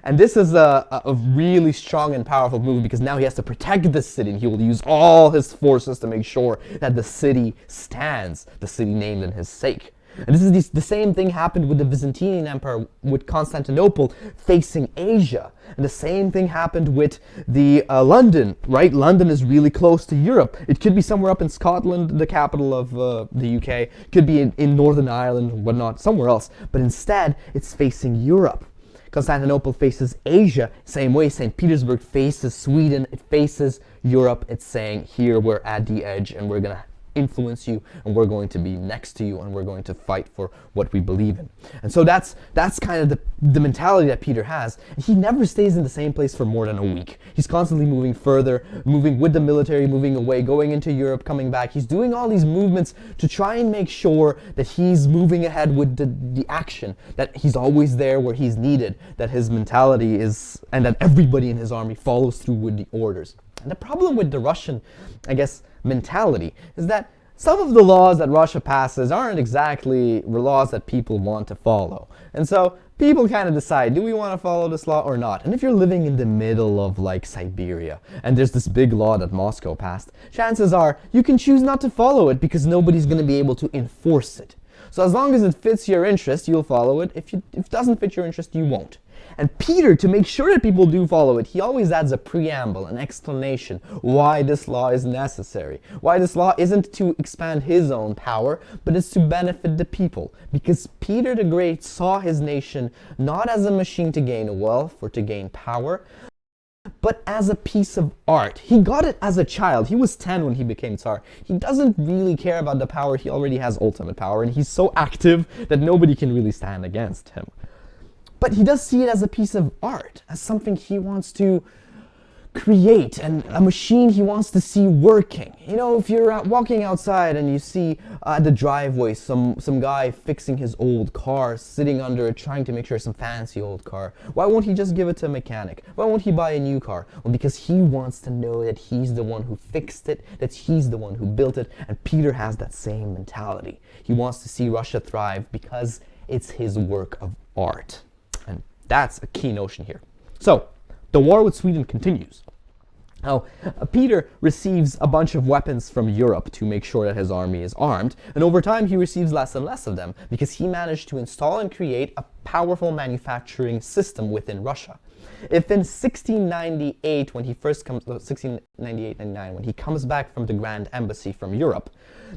And this is a really strong and powerful move because now he has to protect this city, and he will use all his forces to make sure that the city stands, the city named in his sake. And this is the same thing happened with the Byzantine Empire, with Constantinople facing Asia. And the same thing happened with the London, right? London is really close to Europe. It could be somewhere up in Scotland, the capital of the UK. Could be in Northern Ireland and whatnot, somewhere else. But instead, it's facing Europe. Constantinople faces Asia. Same way, St. Petersburg faces Sweden. It faces Europe. It's saying, here we're at the edge and we're going to influence you, and we're going to be next to you, and we're going to fight for what we believe in. And so that's kind of the mentality that Peter has. He never stays in the same place for more than a week. He's constantly moving further, moving with the military, moving away, going into Europe, coming back. He's doing all these movements to try and make sure that he's moving ahead with the action, that he's always there where he's needed, that his mentality is, and that everybody in his army follows through with the orders. And the problem with the Russian, I guess, mentality is that some of the laws that Russia passes aren't exactly laws that people want to follow. And so people kind of decide, do we want to follow this law or not? And if you're living in the middle of like Siberia and there's this big law that Moscow passed, chances are you can choose not to follow it because nobody's going to be able to enforce it. So as long as it fits your interest, you'll follow it. If it doesn't fit your interest, you won't. And Peter, to make sure that people do follow it, he always adds a preamble, an explanation why this law is necessary. Why this law isn't to expand his own power, but it's to benefit the people. Because Peter the Great saw his nation not as a machine to gain wealth or to gain power, but as a piece of art. He got it as a child. He was 10 when he became Tsar. He doesn't really care about the power. He already has ultimate power, and he's so active that nobody can really stand against him. But he does see it as a piece of art, as something he wants to create, and a machine he wants to see working. You know, if you're walking outside and you see the driveway some guy fixing his old car, sitting under it, trying to make sure some fancy old car, why won't he just give it to a mechanic? Why won't he buy a new car? Well, because he wants to know that he's the one who fixed it, that he's the one who built it, and Peter has that same mentality. He wants to see Russia thrive because it's his work of art. And that's a key notion here. So, the war with Sweden continues. Now, Peter receives a bunch of weapons from Europe to make sure that his army is armed, and over time he receives less and less of them because he managed to install and create a powerful manufacturing system within Russia. If in 1698, when he first comes, 1698-99, when he comes back from the Grand Embassy from Europe,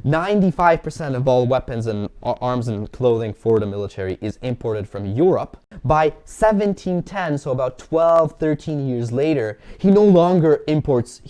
95% of all weapons and arms and clothing for the military is imported from Europe. By 1710, so about 12, 13 years later, he no longer imports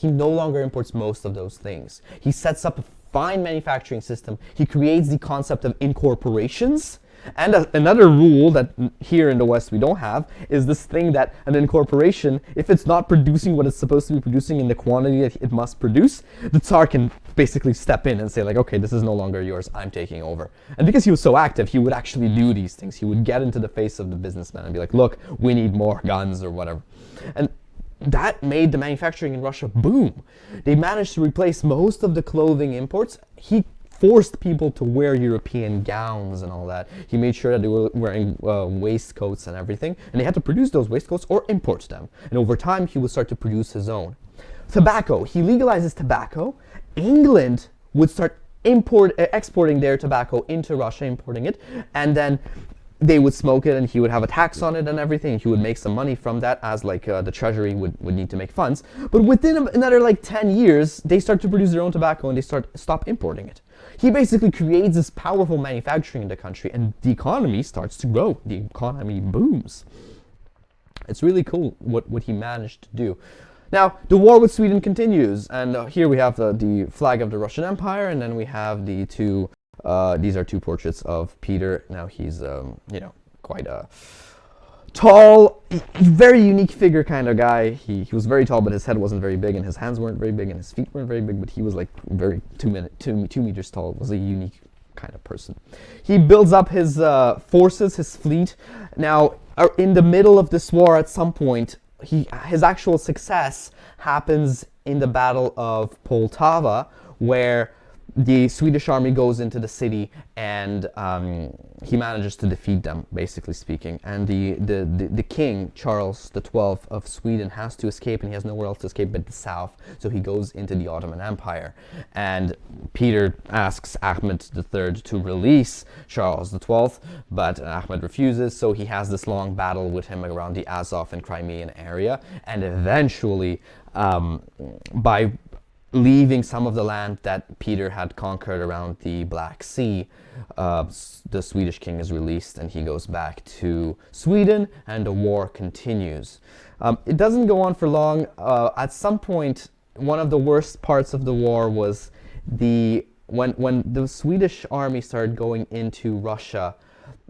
most of those things. He sets up a fine manufacturing system. He creates the concept of incorporations. And another rule that here in the West we don't have is this thing that an incorporation, if it's not producing what it's supposed to be producing in the quantity that it must produce, the Tsar can basically step in and say like, okay, this is no longer yours, I'm taking over. And because he was so active, he would actually do these things. He would get into the face of the businessman and be like, look, we need more guns or whatever. And that made the manufacturing in Russia boom. They managed to replace most of the clothing imports. He forced people to wear European gowns and all that. He made sure that they were wearing waistcoats and everything, and they had to produce those waistcoats or import them. And over time, he would start to produce his own. Tobacco. He legalizes tobacco. England would start exporting their tobacco into Russia, importing it, and then they would smoke it, and he would have a tax on it and everything. He would make some money from that, as like the treasury would need to make funds. But within another like 10 years, they start to produce their own tobacco and they stop importing it. He basically creates this powerful manufacturing in the country, and the economy starts to grow. The economy booms. It's really cool what he managed to do. Now, the war with Sweden continues, and here we have the flag of the Russian Empire, and then we have the two. These are two portraits of Peter. Now he's, quite a tall, very unique figure kind of guy. He was very tall, but his head wasn't very big, and his hands weren't very big, and his feet weren't very big, but he was like very 2 meters tall. Was a unique kind of person. He builds up his forces, his fleet. Now, in the middle of this war, at some point, his actual success happens in the Battle of Poltava, where the Swedish army goes into the city, and he manages to defeat them, basically speaking. And the king, Charles XII of Sweden, has to escape, and he has nowhere else to escape but the south. So he goes into the Ottoman Empire. And Peter asks Ahmed III to release Charles XII, but Ahmed refuses. So he has this long battle with him around the Azov and Crimean area. And eventually, by leaving some of the land that Peter had conquered around the Black Sea, the Swedish king is released, and he goes back to Sweden, and the war continues. It doesn't go on for long. At some point, one of the worst parts of the war was the when the Swedish army started going into Russia,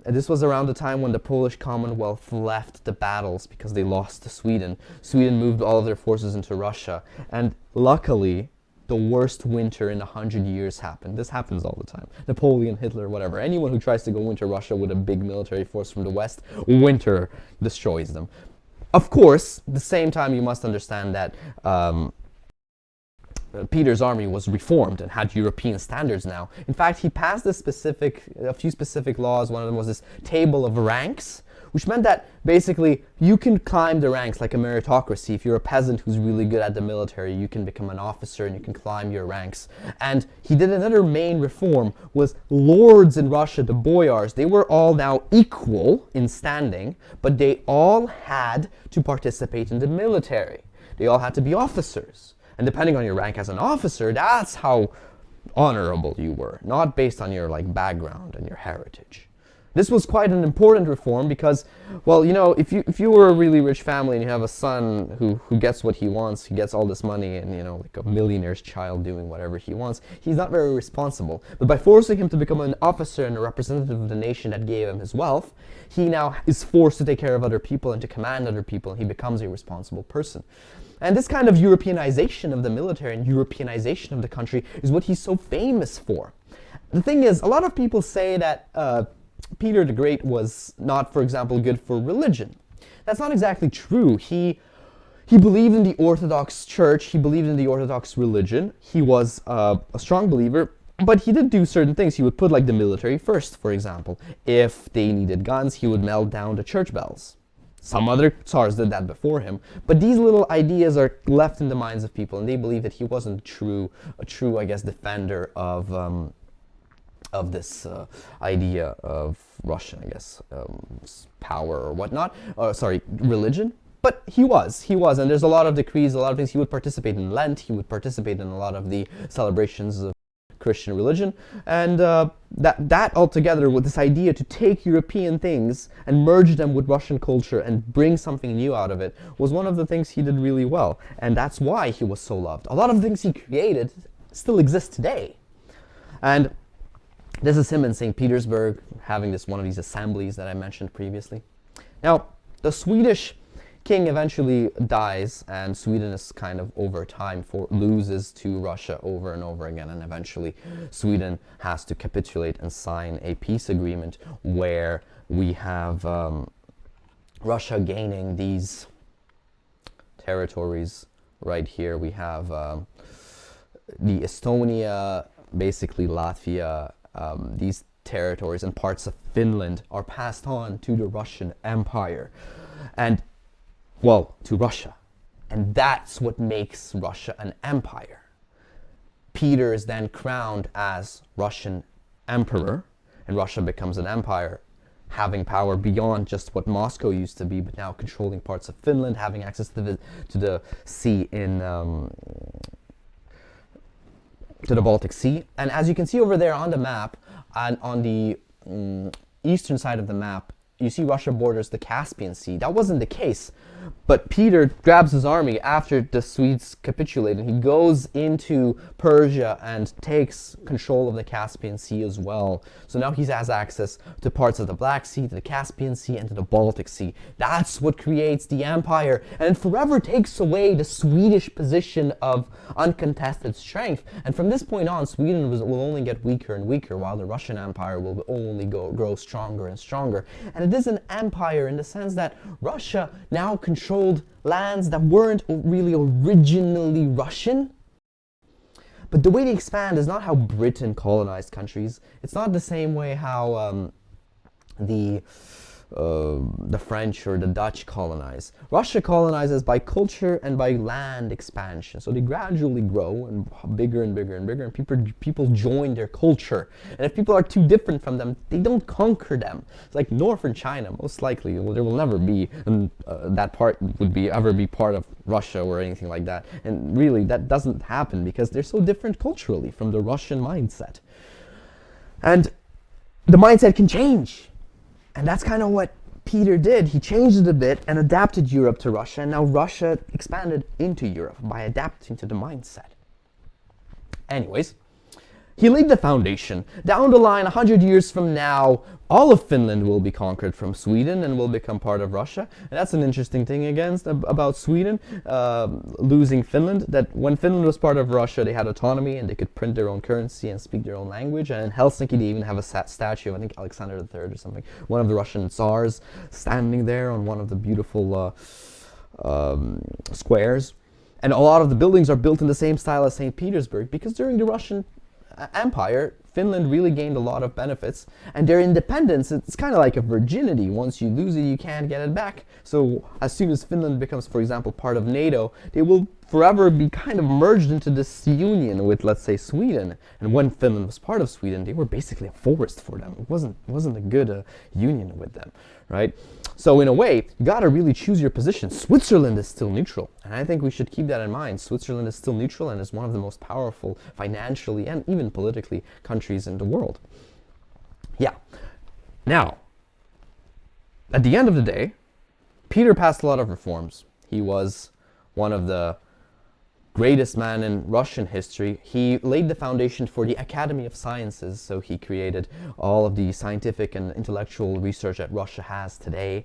this was around the time when the Polish Commonwealth left the battles because they lost to Sweden. Sweden moved all of their forces into Russia, and luckily, the worst winter in 100 years happened. This happens all the time. Napoleon, Hitler, whatever. Anyone who tries to go into Russia with a big military force from the West, winter destroys them. Of course, at the same time, you must understand that Peter's army was reformed and had European standards now. In fact, he passed a few specific laws. One of them was this table of ranks, which meant that basically you can climb the ranks like a meritocracy. If you're a peasant who's really good at the military, you can become an officer and you can climb your ranks. And he did another main reform, was lords in Russia, the boyars, they were all now equal in standing, but they all had to participate in the military. They all had to be officers. And depending on your rank as an officer, that's how honorable you were, not based on your background and your heritage. This was quite an important reform because, well, if you were a really rich family and you have a son who gets what he wants, he gets all this money and, like a millionaire's child doing whatever he wants, he's not very responsible. But by forcing him to become an officer and a representative of the nation that gave him his wealth, he now is forced to take care of other people and to command other people, and he becomes a responsible person. And this kind of Europeanization of the military and Europeanization of the country is what he's so famous for. The thing is, a lot of people say that Peter the Great was not, for example, good for religion. That's not exactly true. He believed in the Orthodox Church, he believed in the Orthodox religion, he was a strong believer, but he did do certain things. He would put the military first, for example. If they needed guns, he would melt down the church bells. Some other Tsars did that before him, but these little ideas are left in the minds of people, and they believe that he wasn't a true, I guess, defender of this idea of Russian, I guess, power or whatnot. Religion. But he was, and there's a lot of decrees, a lot of things. He would participate in Lent, he would participate in a lot of the celebrations of Christian religion, and that altogether, with this idea to take European things and merge them with Russian culture and bring something new out of it, was one of the things he did really well, and that's why he was so loved. A lot of the things he created still exist today, and this is him in St. Petersburg having one of these assemblies that I mentioned previously. Now, the Swedish king eventually dies, and Sweden is kind of over time loses to Russia over and over again, and eventually Sweden has to capitulate and sign a peace agreement where we have Russia gaining these territories. Right here we have the Estonia, basically Latvia, these territories and parts of Finland are passed on to the Russian Empire, and to Russia. And that's what makes Russia an empire. Peter is then crowned as Russian emperor, and Russia becomes an empire, having power beyond just what Moscow used to be, but now controlling parts of Finland, having access to the sea to the Baltic Sea. And as you can see over there on the map, and on the eastern side of the map, you see Russia borders the Caspian Sea. That wasn't the case, but Peter grabs his army after the Swedes capitulate, and he goes into Persia and takes control of the Caspian Sea as well. So now he has access to parts of the Black Sea, to the Caspian Sea, and to the Baltic Sea. That's what creates the empire, and it forever takes away the Swedish position of uncontested strength. And from this point on, Sweden will only get weaker and weaker, while the Russian Empire will only grow stronger and stronger. And it is an empire in the sense that Russia now controlled lands that weren't really originally Russian. But the way they expand is not how Britain colonized countries. It's not the same way how the French or the Dutch colonize. Russia colonizes by culture and by land expansion. So they gradually grow and bigger and bigger and bigger, and people join their culture. And if people are too different from them, they don't conquer them. It's like northern China, most likely. There will never be, that part would ever be part of Russia or anything like that. And really, that doesn't happen because they're so different culturally from the Russian mindset. And the mindset can change. And that's kind of what Peter did. He changed it a bit and adapted Europe to Russia, and now Russia expanded into Europe by adapting to the mindset. Anyways, He laid the foundation. Down the line, 100 years from now, all of Finland will be conquered from Sweden and will become part of Russia. And that's an interesting thing about Sweden losing Finland, that when Finland was part of Russia, they had autonomy and they could print their own currency and speak their own language. And in Helsinki, they even have a statue of, I think, Alexander III or something, one of the Russian tsars standing there on one of the beautiful squares. And a lot of the buildings are built in the same style as St. Petersburg, because during the Russian Empire, Finland really gained a lot of benefits, and their independence, it's kind of like a virginity. Once you lose it, you can't get it back. So as soon as Finland becomes, for example, part of NATO, they will forever be kind of merged into this union with, let's say, Sweden. And when Finland was part of Sweden, they were basically a forest for them. It wasn't a good union with them, right? So in a way, you gotta really choose your position. Switzerland is still neutral, and I think we should keep that in mind. Switzerland is still neutral and is one of the most powerful financially and even politically countries in the world. Yeah. Now, at the end of the day, Peter passed a lot of reforms. He was one of the greatest man in Russian history. He laid the foundation for the Academy of Sciences, so he created all of the scientific and intellectual research that Russia has today.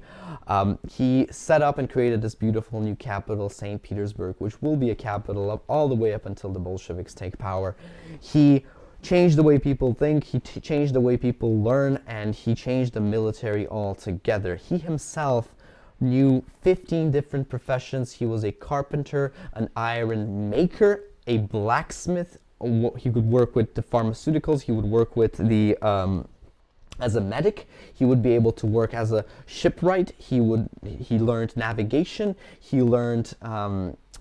He set up and created this beautiful new capital, Saint Petersburg, which will be a capital of all the way up until the Bolsheviks take power. He changed the way people think, he changed the way people learn, and he changed the military altogether. He himself knew 15 different professions. He was a carpenter, an iron maker, a blacksmith. He could work with the pharmaceuticals. He would work with the as a medic. He would be able to work as a shipwright. He learned navigation. He learned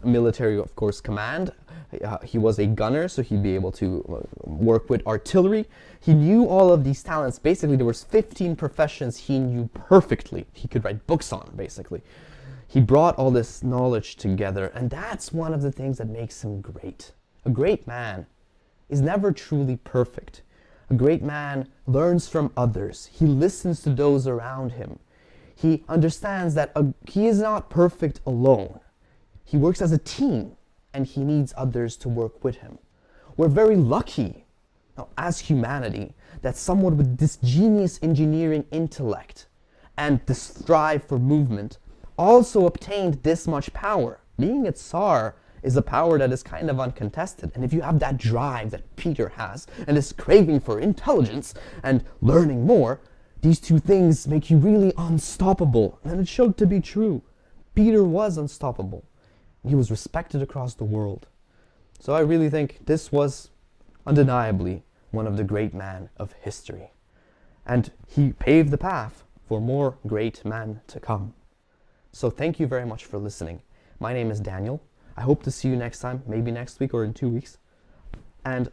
military, of course, command. He was a gunner, so he'd be able to work with artillery. He knew all of these talents. Basically, there was 15 professions he knew perfectly. He could write books on, basically. He brought all this knowledge together, and that's one of the things that makes him great. A great man is never truly perfect. A great man learns from others. He listens to those around him. He understands that he is not perfect alone. He works as a team, and he needs others to work with him. We're very lucky, as humanity, that someone with this genius engineering intellect and this drive for movement also obtained this much power. Being a Tsar is a power that is kind of uncontested. And if you have that drive that Peter has, and this craving for intelligence and learning more, these two things make you really unstoppable. And it showed to be true. Peter was unstoppable. He was respected across the world. So I really think this was undeniably one of the great men of history. And he paved the path for more great men to come. So thank you very much for listening. My name is Daniel. I hope to see you next time, maybe next week or in 2 weeks. And,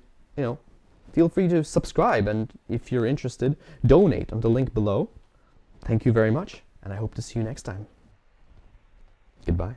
feel free to subscribe, and if you're interested, donate on the link below. Thank you very much, and I hope to see you next time. Goodbye.